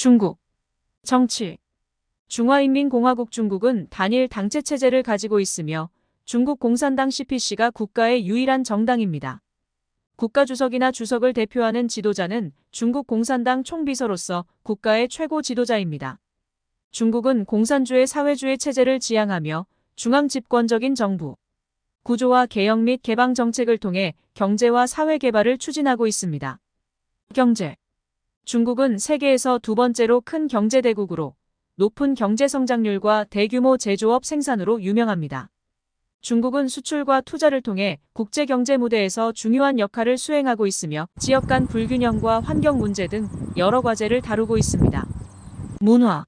중국 정치. 중화인민공화국 중국은 단일 당체 체제를 가지고 있으며 중국 공산당 CPC가 국가의 유일한 정당입니다. 국가주석이나 주석을 대표하는 지도자는 중국 공산당 총비서로서 국가의 최고 지도자입니다. 중국은 공산주의 사회주의 체제를 지향하며 중앙집권적인 정부 구조와 개혁 및 개방 정책을 통해 경제와 사회 개발을 추진하고 있습니다. 경제. 중국은 세계에서 두 번째로 큰 경제대국으로 높은 경제 성장률과 대규모 제조업 생산으로 유명합니다. 중국은 수출과 투자를 통해 국제 경제 무대에서 중요한 역할을 수행하고 있으며 지역 간 불균형과 환경 문제 등 여러 과제를 다루고 있습니다. 문화.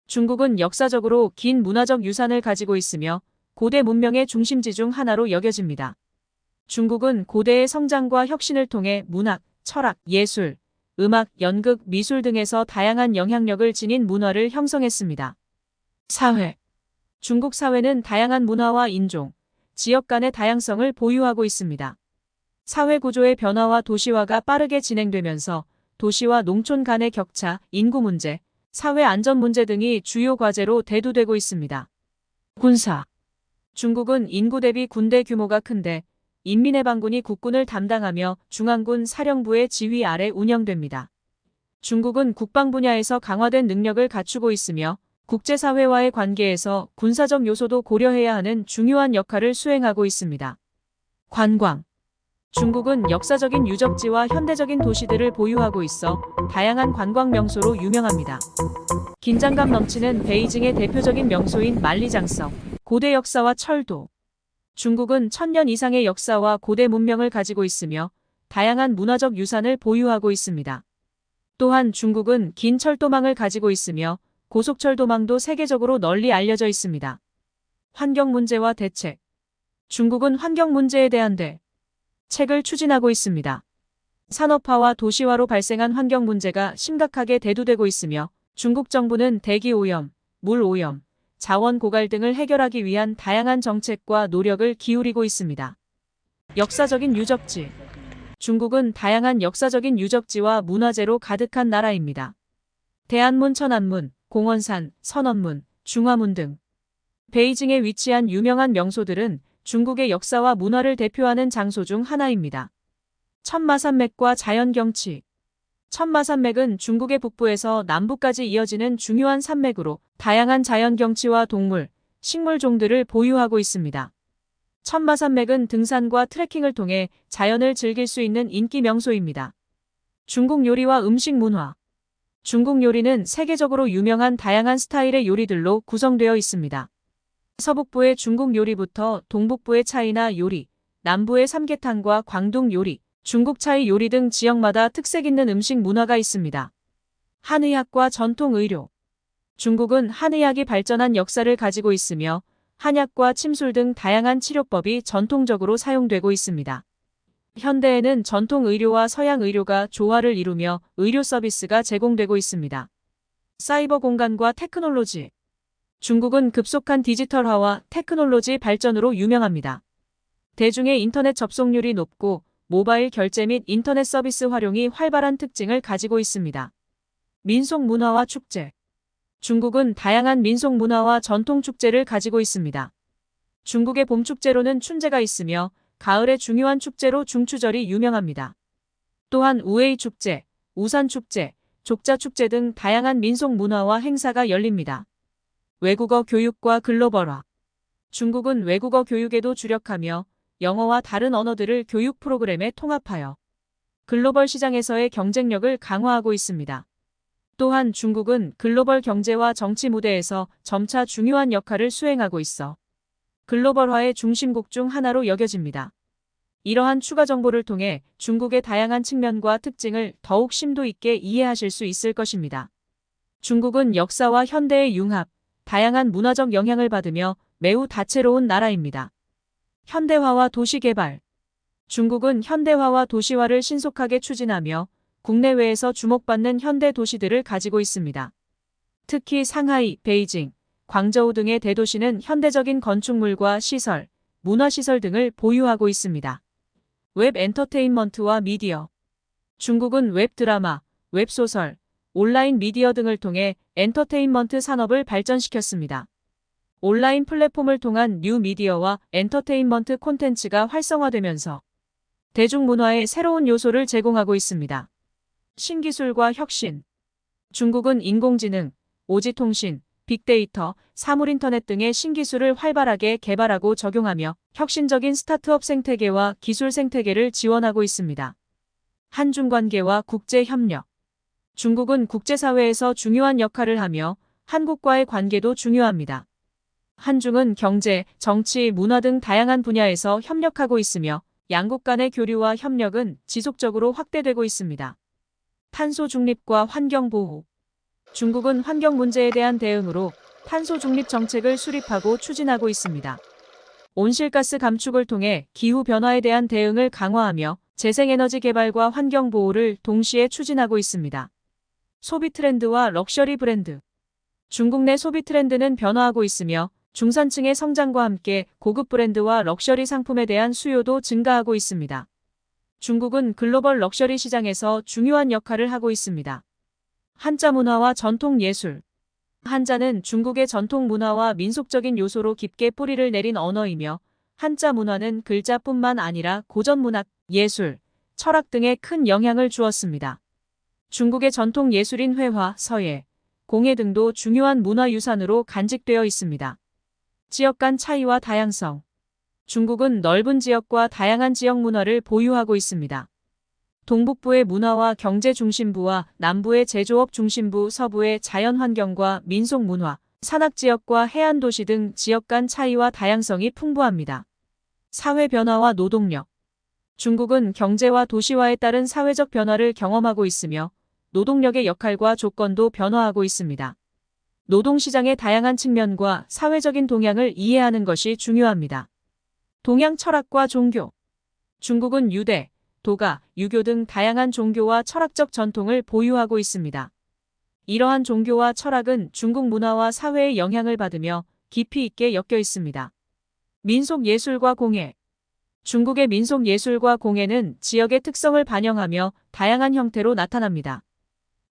중국은 역사적으로 긴 문화적 유산을 가지고 있으며 고대 문명의 중심지 중 하나로 여겨집니다. 중국은 고대의 성장과 혁신을 통해 문학, 철학, 예술, 음악, 연극, 미술 등에서 다양한 영향력을 지닌 문화를 형성했습니다. 사회. 중국 사회는 다양한 문화와 인종, 지역 간의 다양성을 보유하고 있습니다. 사회 구조의 변화와 도시화가 빠르게 진행되면서 도시와 농촌 간의 격차, 인구 문제, 사회 안전 문제 등이 주요 과제로 대두되고 있습니다. 군사. 중국은 인구 대비 군대 규모가 큰데 인민해방군이 국군을 담당하며 중앙군 사령부의 지휘 아래 운영됩니다. 중국은 국방 분야에서 강화된 능력을 갖추고 있으며 국제사회와의 관계에서 군사적 요소도 고려해야 하는 중요한 역할을 수행하고 있습니다. 관광. 중국은 역사적인 유적지와 현대적인 도시들을 보유하고 있어 다양한 관광 명소로 유명합니다. 긴장감 넘치는 베이징의 대표적인 명소인 만리장성, 고대 역사와 철도. 중국은 1000년 이상의 역사와 고대 문명을 가지고 있으며 다양한 문화적 유산을 보유하고 있습니다. 또한 중국은 긴 철도망을 가지고 있으며 고속철도망도 세계적으로 널리 알려져 있습니다. 환경 문제와 대책. 중국은 환경 문제에 대한 대책을 추진하고 있습니다. 산업화와 도시화로 발생한 환경 문제가 심각하게 대두되고 있으며 중국 정부는 대기 오염, 물 오염, 자원 고갈 등을 해결하기 위한 다양한 정책과 노력을 기울이고 있습니다. 역사적인 유적지. 중국은 다양한 역사적인 유적지와 문화재로 가득한 나라입니다. 대안문, 천안문, 공원산, 선언문, 중화문 등 베이징에 위치한 유명한 명소들은 중국의 역사와 문화를 대표하는 장소 중 하나입니다. 천마산맥과 자연경치. 천마산맥은 중국의 북부에서 남부까지 이어지는 중요한 산맥으로 다양한 자연경치와 동물, 식물종들을 보유하고 있습니다. 천마산맥은 등산과 트레킹을 통해 자연을 즐길 수 있는 인기 명소입니다. 중국 요리와 음식 문화. 중국 요리는 세계적으로 유명한 다양한 스타일의 요리들로 구성되어 있습니다. 서북부의 중국 요리부터 동북부의 차이나 요리, 남부의 삼계탕과 광둥 요리, 중국 차이 요리 등 지역마다 특색 있는 음식 문화가 있습니다. 한의학과 전통 의료. 중국은 한의학이 발전한 역사를 가지고 있으며 한약과 침술 등 다양한 치료법이 전통적으로 사용되고 있습니다. 현대에는 전통 의료와 서양 의료가 조화를 이루며 의료 서비스가 제공되고 있습니다. 사이버 공간과 테크놀로지. 중국은 급속한 디지털화와 테크놀로지 발전으로 유명합니다. 대중의 인터넷 접속률이 높고 모바일 결제 및 인터넷 서비스 활용이 활발한 특징을 가지고 있습니다. 민속 문화와 축제. 중국은 다양한 민속 문화와 전통 축제를 가지고 있습니다. 중국의 봄 축제로는 춘제가 있으며 가을의 중요한 축제로 중추절이 유명합니다. 또한 우에이 축제, 우산 축제, 족자 축제 등 다양한 민속 문화와 행사가 열립니다. 외국어 교육과 글로벌화. 중국은 외국어 교육에도 주력하며 영어와 다른 언어들을 교육 프로그램에 통합하여 글로벌 시장에서의 경쟁력을 강화하고 있습니다. 또한 중국은 글로벌 경제와 정치 무대에서 점차 중요한 역할을 수행하고 있어 글로벌화의 중심국 중 하나로 여겨집니다. 이러한 추가 정보를 통해 중국의 다양한 측면과 특징을 더욱 심도 있게 이해하실 수 있을 것입니다. 중국은 역사와 현대의 융합, 다양한 문화적 영향을 받으며 매우 다채로운 나라입니다. 현대화와 도시개발. 중국은 현대화와 도시화를 신속하게 추진하며 국내외에서 주목받는 현대 도시들을 가지고 있습니다. 특히 상하이, 베이징, 광저우 등의 대도시는 현대적인 건축물과 시설, 문화시설 등을 보유하고 있습니다. 웹 엔터테인먼트와 미디어. 중국은 웹드라마, 웹소설, 온라인 미디어 등을 통해 엔터테인먼트 산업을 발전시켰습니다. 온라인 플랫폼을 통한 뉴 미디어와 엔터테인먼트 콘텐츠가 활성화되면서 대중문화의 새로운 요소를 제공하고 있습니다. 신기술과 혁신. 중국은 인공지능, 오지통신, 빅데이터, 사물인터넷 등의 신기술을 활발하게 개발하고 적용하며 혁신적인 스타트업 생태계와 기술 생태계를 지원하고 있습니다. 한중 관계와 국제 협력. 중국은 국제사회에서 중요한 역할을 하며 한국과의 관계도 중요합니다. 한중은 경제, 정치, 문화 등 다양한 분야에서 협력하고 있으며 양국 간의 교류와 협력은 지속적으로 확대되고 있습니다. 탄소 중립과 환경 보호. 중국은 환경 문제에 대한 대응으로 탄소 중립 정책을 수립하고 추진하고 있습니다. 온실가스 감축을 통해 기후 변화에 대한 대응을 강화하며 재생에너지 개발과 환경 보호를 동시에 추진하고 있습니다. 소비 트렌드와 럭셔리 브랜드. 중국 내 소비 트렌드는 변화하고 있으며 중산층의 성장과 함께 고급 브랜드와 럭셔리 상품에 대한 수요도 증가하고 있습니다. 중국은 글로벌 럭셔리 시장에서 중요한 역할을 하고 있습니다. 한자 문화와 전통 예술. 한자는 중국의 전통 문화와 민속적인 요소로 깊게 뿌리를 내린 언어이며 한자 문화는 글자뿐만 아니라 고전 문학, 예술, 철학 등에 큰 영향을 주었습니다. 중국의 전통 예술인 회화, 서예, 공예 등도 중요한 문화유산으로 간직되어 있습니다. 지역 간 차이와 다양성. 중국은 넓은 지역과 다양한 지역 문화를 보유하고 있습니다. 동북부의 문화와 경제 중심부와 남부의 제조업 중심부, 서부의 자연환경과 민속 문화, 산악지역과 해안도시 등 지역 간 차이와 다양성이 풍부합니다. 사회 변화와 노동력. 중국은 경제와 도시화에 따른 사회적 변화를 경험하고 있으며 노동력의 역할과 조건도 변화하고 있습니다. 노동시장의 다양한 측면과 사회적인 동향을 이해하는 것이 중요합니다. 동양 철학과 종교. 중국은 유대, 도가, 유교 등 다양한 종교와 철학적 전통을 보유하고 있습니다. 이러한 종교와 철학은 중국 문화와 사회에 영향을 받으며 깊이 있게 엮여 있습니다. 민속 예술과 공예. 중국의 민속 예술과 공예는 지역의 특성을 반영하며 다양한 형태로 나타납니다.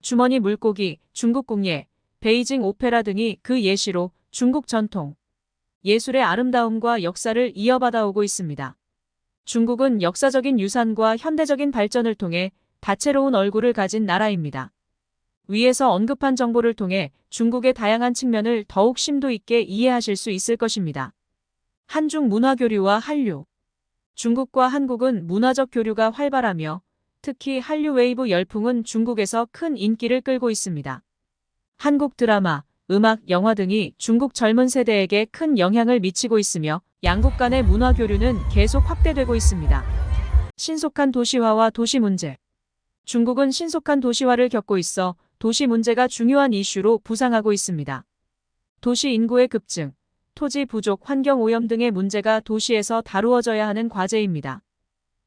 주머니 물고기, 중국 공예, 베이징 오페라 등이 그 예시로 중국 전통 예술의 아름다움과 역사를 이어받아오고 있습니다. 중국은 역사적인 유산과 현대적인 발전을 통해 다채로운 얼굴을 가진 나라입니다. 위에서 언급한 정보를 통해 중국의 다양한 측면을 더욱 심도 있게 이해하실 수 있을 것입니다. 한중 문화 교류와 한류. 중국과 한국은 문화적 교류가 활발하며 특히 한류 웨이브 열풍은 중국에서 큰 인기를 끌고 있습니다. 한국 드라마, 음악, 영화 등이 중국 젊은 세대에게 큰 영향을 미치고 있으며 양국 간의 문화 교류는 계속 확대되고 있습니다. 신속한 도시화와 도시 문제. 중국은 신속한 도시화를 겪고 있어 도시 문제가 중요한 이슈로 부상하고 있습니다. 도시 인구의 급증, 토지 부족, 환경 오염 등의 문제가 도시에서 다루어져야 하는 과제입니다.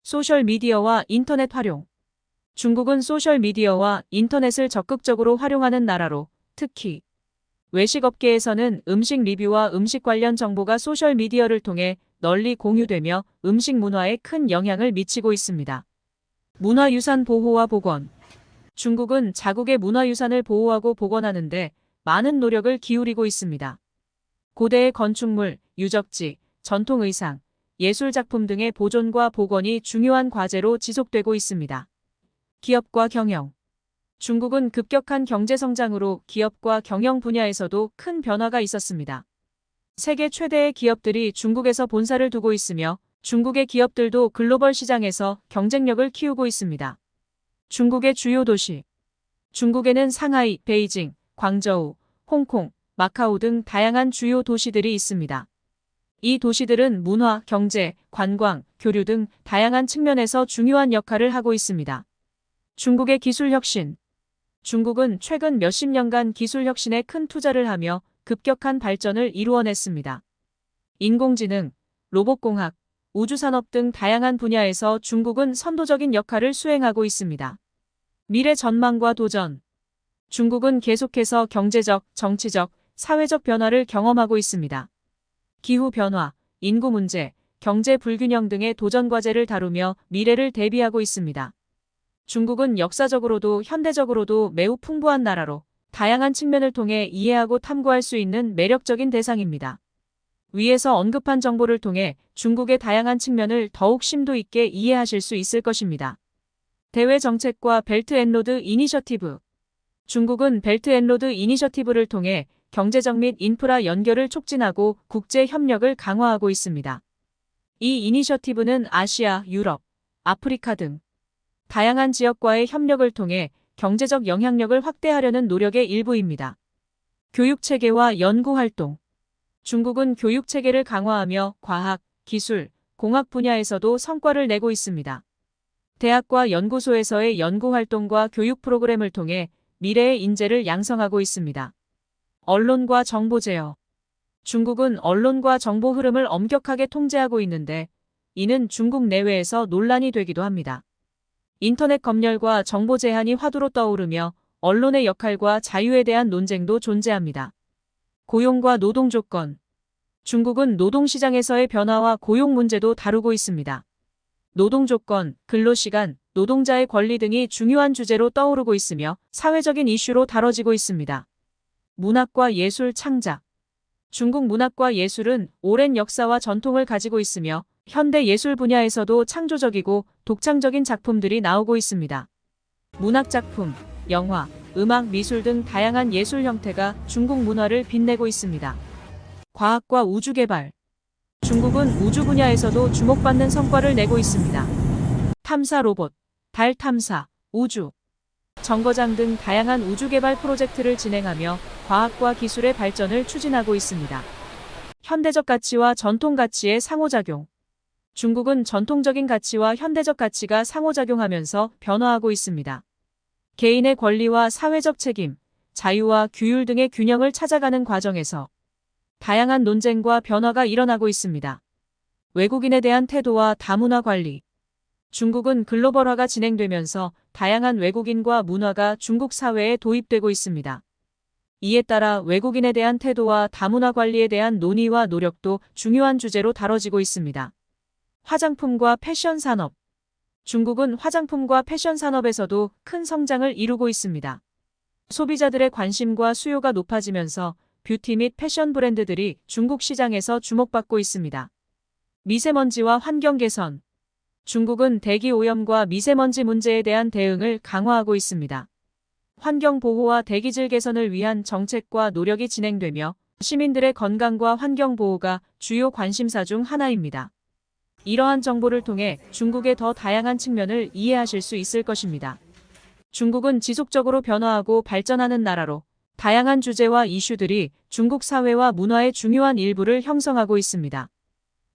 소셜미디어와 인터넷 활용. 중국은 소셜미디어와 인터넷을 적극적으로 활용하는 나라로 특히 외식업계에서는 음식 리뷰와 음식 관련 정보가 소셜미디어를 통해 널리 공유되며 음식 문화에 큰 영향을 미치고 있습니다. 문화유산 보호와 복원. 중국은 자국의 문화유산을 보호하고 복원하는 데 많은 노력을 기울이고 있습니다. 고대의 건축물, 유적지, 전통 의상, 예술작품 등의 보존과 복원이 중요한 과제로 지속되고 있습니다. 기업과 경영. 중국은 급격한 경제 성장으로 기업과 경영 분야에서도 큰 변화가 있었습니다. 세계 최대의 기업들이 중국에서 본사를 두고 있으며 중국의 기업들도 글로벌 시장에서 경쟁력을 키우고 있습니다. 중국의 주요 도시. 중국에는 상하이, 베이징, 광저우, 홍콩, 마카오 등 다양한 주요 도시들이 있습니다. 이 도시들은 문화, 경제, 관광, 교류 등 다양한 측면에서 중요한 역할을 하고 있습니다. 중국의 기술 혁신. 중국은 최근 몇십 년간 기술 혁신에 큰 투자를 하며 급격한 발전을 이루어냈습니다. 인공지능, 로봇공학, 우주산업 등 다양한 분야에서 중국은 선도적인 역할을 수행하고 있습니다. 미래 전망과 도전. 중국은 계속해서 경제적, 정치적, 사회적 변화를 경험하고 있습니다. 기후 변화, 인구 문제, 경제 불균형 등의 도전 과제를 다루며 미래를 대비하고 있습니다. 중국은 역사적으로도 현대적으로도 매우 풍부한 나라로 다양한 측면을 통해 이해하고 탐구할 수 있는 매력적인 대상입니다. 위에서 언급한 정보를 통해 중국의 다양한 측면을 더욱 심도 있게 이해하실 수 있을 것입니다. 대외 정책과 벨트 앤 로드 이니셔티브. 중국은 벨트 앤 로드 이니셔티브를 통해 경제적 및 인프라 연결을 촉진하고 국제 협력을 강화하고 있습니다. 이 이니셔티브는 아시아, 유럽, 아프리카 등 다양한 지역과의 협력을 통해 경제적 영향력을 확대하려는 노력의 일부입니다. 교육체계와 연구활동. 중국은 교육체계를 강화하며 과학, 기술, 공학 분야에서도 성과를 내고 있습니다. 대학과 연구소에서의 연구활동과 교육 프로그램을 통해 미래의 인재를 양성하고 있습니다. 언론과 정보 제어. 중국은 언론과 정보 흐름을 엄격하게 통제하고 있는데 이는 중국 내외에서 논란이 되기도 합니다. 인터넷 검열과 정보 제한이 화두로 떠오르며 언론의 역할과 자유에 대한 논쟁도 존재합니다. 고용과 노동 조건. 중국은 노동시장에서의 변화와 고용 문제도 다루고 있습니다. 노동 조건, 근로시간, 노동자의 권리 등이 중요한 주제로 떠오르고 있으며 사회적인 이슈로 다뤄지고 있습니다. 문학과 예술 창작. 중국 문학과 예술은 오랜 역사와 전통을 가지고 있으며 현대 예술 분야에서도 창조적이고 독창적인 작품들이 나오고 있습니다. 문학작품, 영화, 음악, 미술 등 다양한 예술 형태가 중국 문화를 빛내고 있습니다. 과학과 우주개발. 중국은 우주 분야에서도 주목받는 성과를 내고 있습니다. 탐사 로봇, 달 탐사, 우주, 정거장 등 다양한 우주 개발 프로젝트를 진행하며 과학과 기술의 발전을 추진하고 있습니다. 현대적 가치와 전통 가치의 상호작용. 중국은 전통적인 가치와 현대적 가치가 상호작용하면서 변화하고 있습니다. 개인의 권리와 사회적 책임, 자유와 규율 등의 균형을 찾아가는 과정에서 다양한 논쟁과 변화가 일어나고 있습니다. 외국인에 대한 태도와 다문화 관리. 중국은 글로벌화가 진행되면서 다양한 외국인과 문화가 중국 사회에 도입되고 있습니다. 이에 따라 외국인에 대한 태도와 다문화 관리에 대한 논의와 노력도 중요한 주제로 다뤄지고 있습니다. 화장품과 패션 산업. 중국은 화장품과 패션 산업에서도 큰 성장을 이루고 있습니다. 소비자들의 관심과 수요가 높아지면서 뷰티 및 패션 브랜드들이 중국 시장에서 주목받고 있습니다. 미세먼지와 환경 개선. 중국은 대기 오염과 미세먼지 문제에 대한 대응을 강화하고 있습니다. 환경 보호와 대기질 개선을 위한 정책과 노력이 진행되며 시민들의 건강과 환경 보호가 주요 관심사 중 하나입니다. 이러한 정보를 통해 중국의 더 다양한 측면을 이해하실 수 있을 것입니다. 중국은 지속적으로 변화하고 발전하는 나라로 다양한 주제와 이슈들이 중국 사회와 문화의 중요한 일부를 형성하고 있습니다.